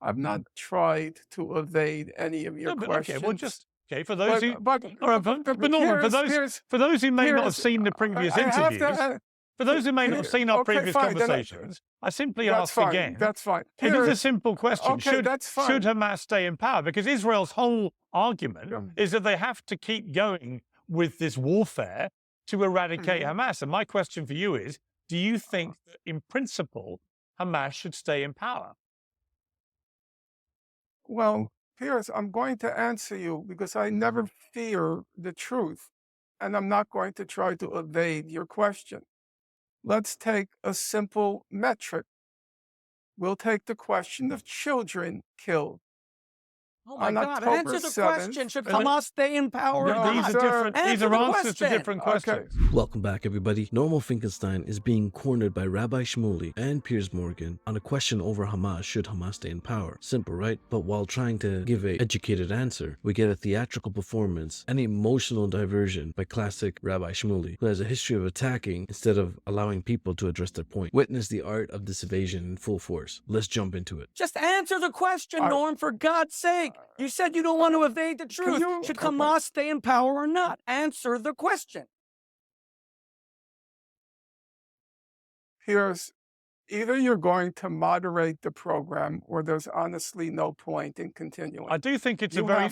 I've not tried to evade any of your No, but questions. okay, well, just okay for those who. But All right, but Norman, for those who may not have seen the previous interviews, for those who may not have seen our previous conversations, I simply ask again. That's fine. It is a simple question. Okay, should Hamas stay in power? Because Israel's whole argument is that they have to keep going with this warfare to eradicate Hamas. And my question for you is, do you think that in principle Hamas should stay in power? Well, Piers, I'm going to answer you because I never fear the truth, and I'm not going to try to evade your question. Let's take a simple metric. We'll take the question of children killed. Oh my God, answer the question. Should Hamas stay in power or not? These are answers to different questions. Okay. Welcome back, everybody. Normal Finkelstein is being cornered by Rabbi Shmuley and Piers Morgan on a question over Hamas. Should Hamas stay in power? Simple, right? But while trying to give an educated answer, we get a theatrical performance and emotional diversion by classic Rabbi Shmuley, who has a history of attacking instead of allowing people to address their point. Witness the art of this evasion in full force. Let's jump into it. Just answer the question, Norm, for God's sake. You said you don't want to evade the truth. Should Hamas stay in power or not? Answer the question. Piers, either you're going to moderate the program or there's honestly no point in continuing. I do think it's I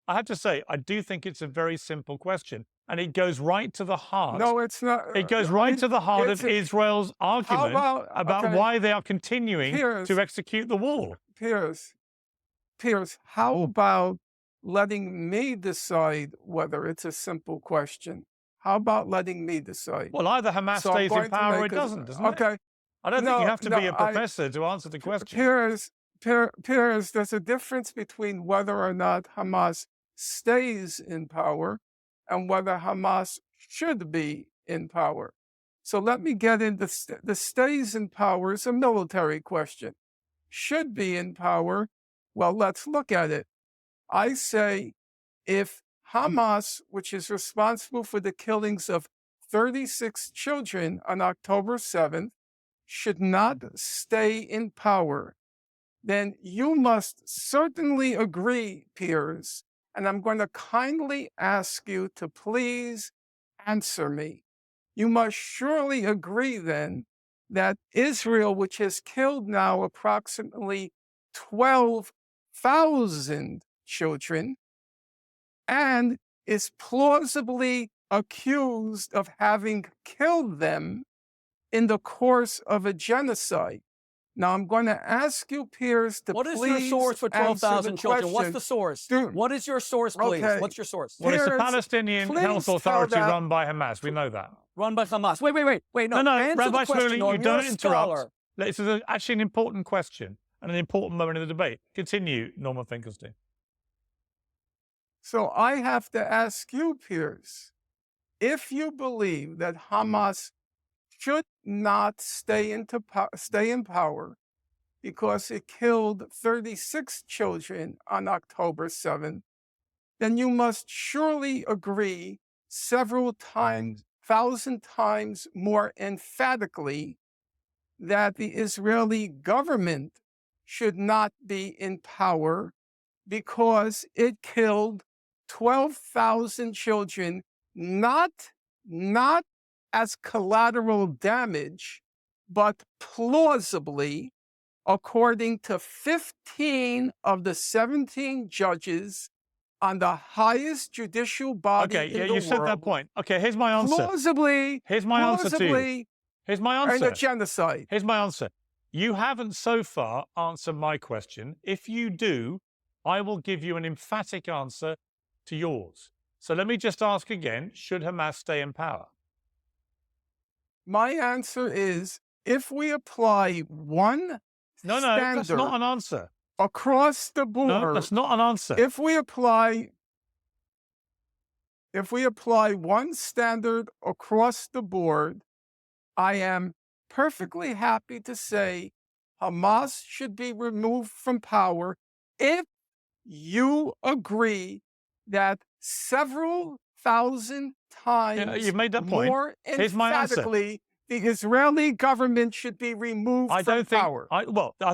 have to say, I do think it's a very simple question. And it goes right to the heart. No, it's not. It goes right to the heart of Israel's argument about why they are continuing to execute the wall. Piers, how about letting me decide whether it's a simple question? How about letting me decide? Well, either Hamas stays in power or it doesn't it? Okay. I don't think you have to be a professor to answer the question. Piers, there's a difference between whether or not Hamas stays in power and whether Hamas should be in power. So let me get into the stays in power is a military question. Should be in power. Well, let's look at it. I say if Hamas, which is responsible for the killings of 36 children on October 7th, should not stay in power, then you must certainly agree, Piers, and I'm going to kindly ask you to please answer me. You must surely agree then that Israel, which has killed now approximately 12,000 children and is plausibly accused of having killed them in the course of a genocide. Now, I'm going to ask you, Piers, to please answer the question. What is your source for 12,000 children? What's the source? Dude, what is your source, please? Okay. What's your source? Well, it's the Palestinian Health Authority run by Hamas. We know that. Run by Hamas. Wait. No, Rabbi Shmuley, you don't interrupt. This is actually an important question and an important moment in the debate. Continue, Norman Finkelstein. So I have to ask you, Piers, if you believe that Hamas should not stay in power because it killed 36 children on October 7th, then you must surely agree several times, 1,000 times more emphatically that the Israeli government should not be in power because it killed 12,000 children, not as collateral damage, but plausibly, according to 15 of the 17 judges on the highest judicial body in the world. You said that point. Okay, here's my answer. Here's my answer to you. Here's my answer. And a genocide. Here's my answer. You haven't so far answered my question. If you do, I will give you an emphatic answer to yours. So let me just ask again, should Hamas stay in power? My answer is, if we apply one standard that's not an answer. Across the board. No, that's not an answer. If we apply one standard across the board, I am perfectly happy to say Hamas should be removed from power if you agree that several thousand times you've made that point. more Here's my answer. emphatically the Israeli government should be removed I from don't think. power. I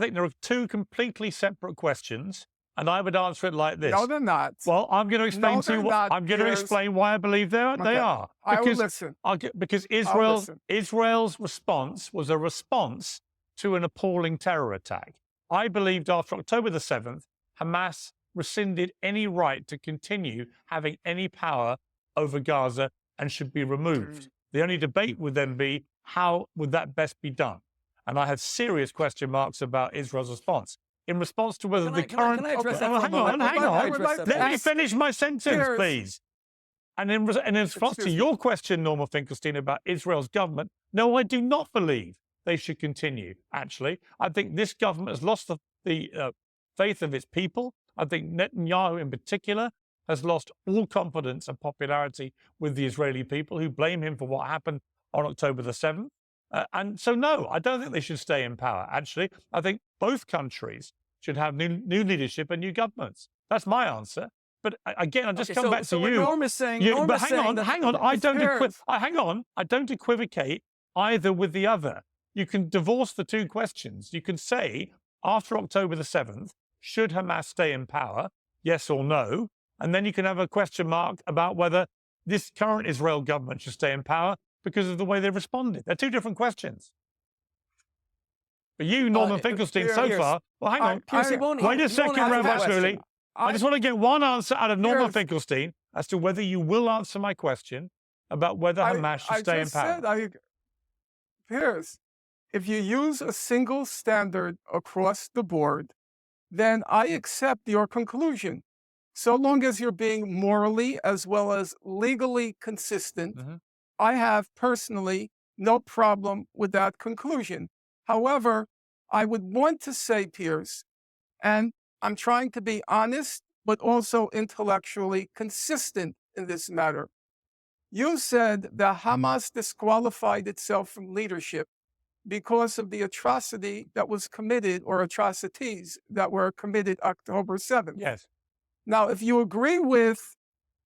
think there are two completely separate questions, and I would answer it like this. No, they're not. Well, I'm going to explain No, to you. they're not, I'm going to Piers. explain why I believe they Okay. are. I will Because listen. because I'll listen. Israel's response was a response to an appalling terror attack. I believed after October the 7th, Hamas rescinded any right to continue having any power over Gaza and should be removed. The only debate would then be how would that best be done? And I had serious question marks about Israel's response. In response to whether Can I address that for a hang moment? on, hang on. I would like to Let me ask finish my sentence, Piers. please. And in response to Excuse me. your question, Norman Finkelstein, about Israel's government, no, I do not believe they should continue, actually. I think this government has lost the faith of its people. I think Netanyahu in particular has lost all confidence and popularity with the Israeli people, who blame him for what happened on October the 7th. And so, no, I don't think they should stay in power, actually. I think both countries should have new leadership and new governments. That's my answer. But again, I'll just come back to what you. Norm is saying, But hang on. I don't equivocate either with the other. You can divorce the two questions. You can say, after October the 7th, should Hamas stay in power? Yes or no? And then you can have a question mark about whether this current Israel government should stay in power because of the way they've responded. They're two different questions. But you, Norman Finkelstein, so Piers, far, well, hang on. Piers, Wait a second, Rabbi Shmuley. I just want to get one answer out of Norman Piers. Finkelstein as to whether you will answer my question about whether Hamas should stay in power. Piers, if you use a single standard across the board, then I accept your conclusion. So long as you're being morally as well as legally consistent, I have personally no problem with that conclusion. However, I would want to say, Piers, and I'm trying to be honest, but also intellectually consistent in this matter. You said that Hamas disqualified itself from leadership because of the atrocity that was committed, or atrocities that were committed October 7th. Yes. Now, if you agree with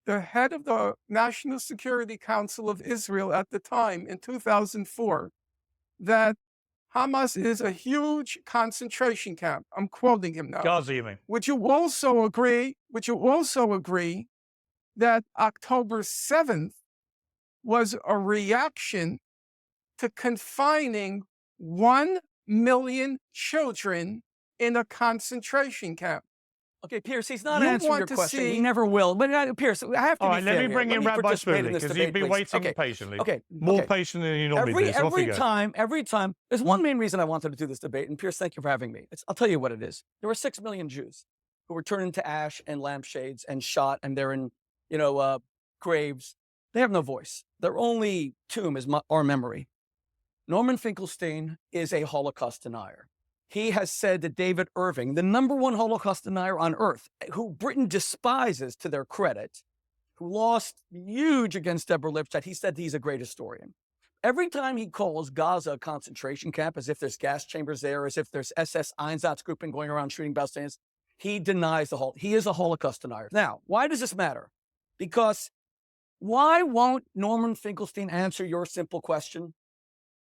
the head of the National Security Council of Israel at the time in 2004, that Hamas is a huge concentration camp. I'm quoting him now. Gaza, you mean? Would you also agree that October 7th was a reaction to confining 1 million children in a concentration camp? Okay, Piers, he's not You answering want your to question. He see- never will. But Piers, I have to All be right, fair let me here. bring in Let me Rabbi participate in Shmuley, this because debate, he'd be please. waiting Okay. patiently. Okay. More okay. patient than you normally do. So off you go. Every time, there's one main reason I wanted to do this debate, and Piers, thank you for having me. I'll tell you what it is. There were 6 million Jews who were turned into ash and lampshades and shot, and they're in, graves. They have no voice. Their only tomb is our memory. Norman Finkelstein is a Holocaust denier. He has said that David Irving, the #1 Holocaust denier on earth, who Britain despises to their credit, who lost huge against Deborah Lipstadt, he said he's a great historian. Every time he calls Gaza a concentration camp, as if there's gas chambers there, as if there's SS Einsatzgruppen going around shooting Palestinians, he denies he is a Holocaust denier. Now, why does this matter? Because why won't Norman Finkelstein answer your simple question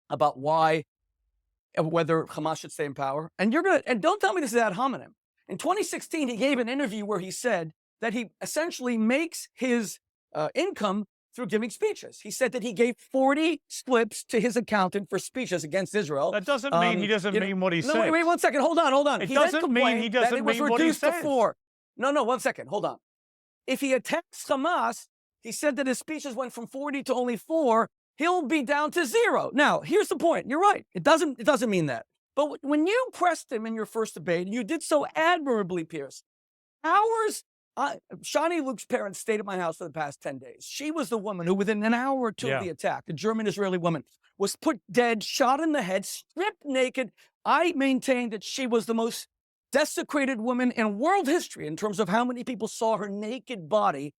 about whether Hamas should stay in power? And don't tell me this is ad hominem. In 2016, he gave an interview where he said that he essentially makes his income through giving speeches. He said that he gave 40 slips to his accountant for speeches against Israel. That doesn't mean he doesn't mean what he said. No, wait 1 second. Hold on. It doesn't mean he doesn't mean what he says. No, 1 second. Hold on. If he attacks Hamas, he said that his speeches went from 40 to only 4. He'll be down to 0. Now, here's the point. You're right. It doesn't mean that. But when you pressed him in your first debate, you did so admirably, Piers. Shani Luke's parents stayed at my house for the past 10 days. She was the woman who, within an hour or two of the attack, a German-Israeli woman, was put dead, shot in the head, stripped naked. I maintain that she was the most desecrated woman in world history in terms of how many people saw her naked body.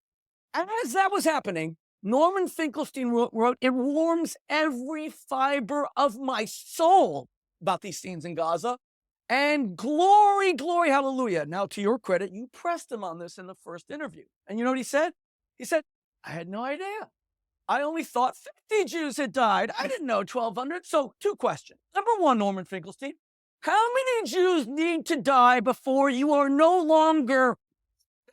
And as that was happening, Norman Finkelstein wrote, "It warms every fiber of my soul" about these scenes in Gaza. And glory, glory, hallelujah. Now, to your credit, you pressed him on this in the first interview. And you know what he said? He said, "I had no idea. I only thought 50 Jews had died. I didn't know 1,200. So 2 questions. Number 1, Norman Finkelstein, how many Jews need to die before you are no longer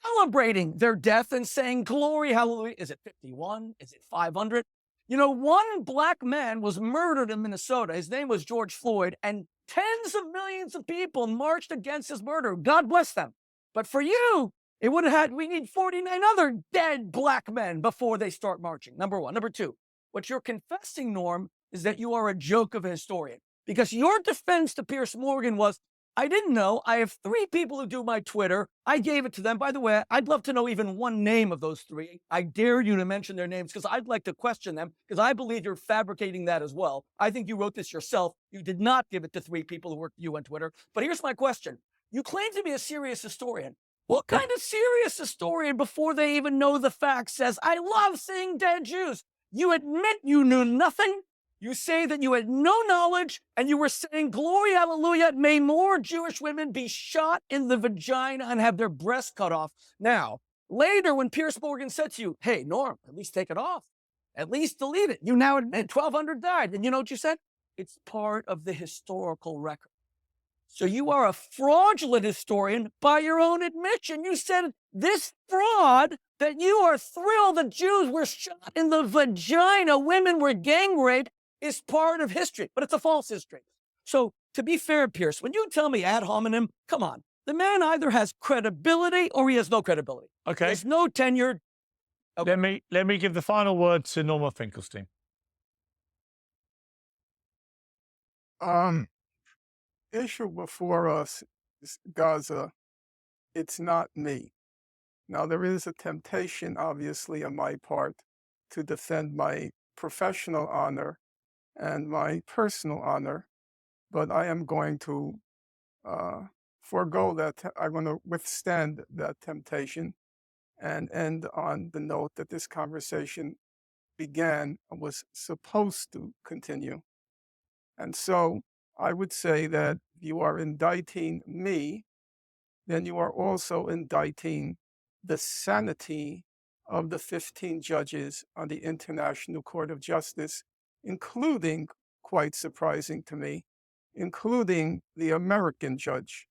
celebrating their death and saying, glory, hallelujah? Is it 51? Is it 500? You know, one black man was murdered in Minnesota. His name was George Floyd, and tens of millions of people marched against his murder. God bless them. But for you, it would have had, we need 49 other dead black men before they start marching. Number 1. Number 2, what you're confessing, Norm, is that you are a joke of a historian. Because your defense to Piers Morgan was, I didn't know. I have 3 people who do my Twitter. I gave it to them. By the way, I'd love to know even one name of those 3. I dare you to mention their names because I'd like to question them because I believe you're fabricating that as well. I think you wrote this yourself. You did not give it to 3 people who work for you on Twitter. But here's my question. You claim to be a serious historian. What kind of serious historian, before they even know the facts, says, I love seeing dead Jews? You admit you knew nothing. You say that you had no knowledge, and you were saying, glory, hallelujah, may more Jewish women be shot in the vagina and have their breasts cut off. Now, later when Piers Morgan said to you, hey, Norm, at least take it off. At least delete it. You now admit 1,200 died. And you know what you said? It's part of the historical record. So you are a fraudulent historian by your own admission. You said this fraud that you are thrilled that Jews were shot in the vagina, women were gang raped, is part of history, but it's a false history. So to be fair, Piers, when you tell me ad hominem, come on, the man either has credibility or he has no credibility. Okay. There's no tenure. Okay. Let me give the final word to Norman Finkelstein. Issue before us is Gaza. It's not me. Now, there is a temptation, obviously, on my part to defend my professional honor and my personal honor, but I am going to forego that. I'm going to withstand that temptation and end on the note that this conversation began and was supposed to continue. And so I would say that you are indicting me, then you are also indicting the sanity of the 15 judges on the International Court of Justice, including, quite surprising to me, including the American judge.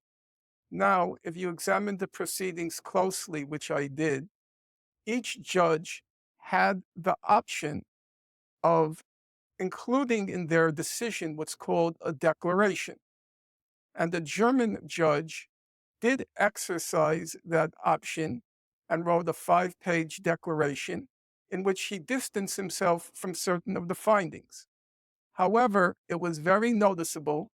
Now, if you examine the proceedings closely, which I did, each judge had the option of including in their decision what's called a declaration. And the German judge did exercise that option and wrote a 5-page declaration in which he distanced himself from certain of the findings. However, it was very noticeable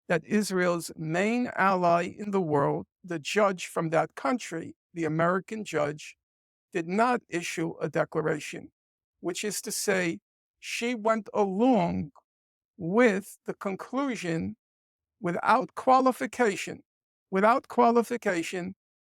that Israel's main ally in the world, the judge from that country, the American judge, did not issue a declaration, which is to say, she went along with the conclusion without qualification,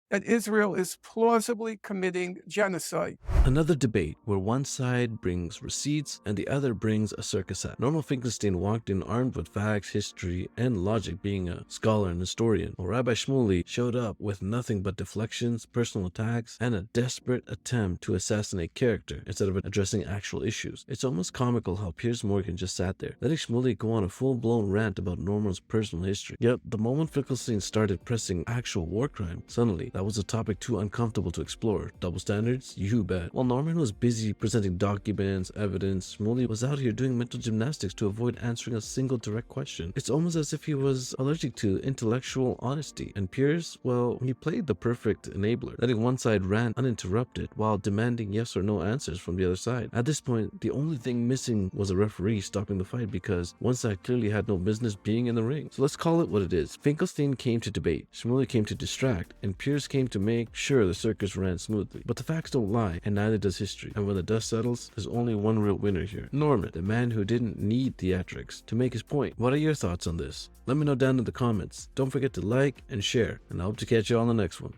that Israel is plausibly committing genocide. Another debate where one side brings receipts and the other brings a circus act. Norman Finkelstein walked in armed with facts, history, and logic, being a scholar and historian, while Rabbi Shmuley showed up with nothing but deflections, personal attacks, and a desperate attempt to assassinate character instead of addressing actual issues. It's almost comical how Piers Morgan just sat there, letting Shmuley go on a full-blown rant about Norman's personal history. Yet, the moment Finkelstein started pressing actual war crime, suddenly that was a topic too uncomfortable to explore. Double standards? You bet. While Norman was busy presenting documents, evidence, Shmuley was out here doing mental gymnastics to avoid answering a single direct question. It's almost as if he was allergic to intellectual honesty. And Piers, well, he played the perfect enabler, letting one side rant uninterrupted while demanding yes or no answers from the other side. At this point, the only thing missing was a referee stopping the fight because one side clearly had no business being in the ring. So let's call it what it is. Finkelstein came to debate, Shmuley came to distract, and Piers came to make sure the circus ran smoothly. But the facts don't lie, and neither does history. And when the dust settles, there's only one real winner here. Norman, the man who didn't need theatrics to make his point. What are your thoughts on this? Let me know down in the comments. Don't forget to like and share, and I hope to catch you on the next one.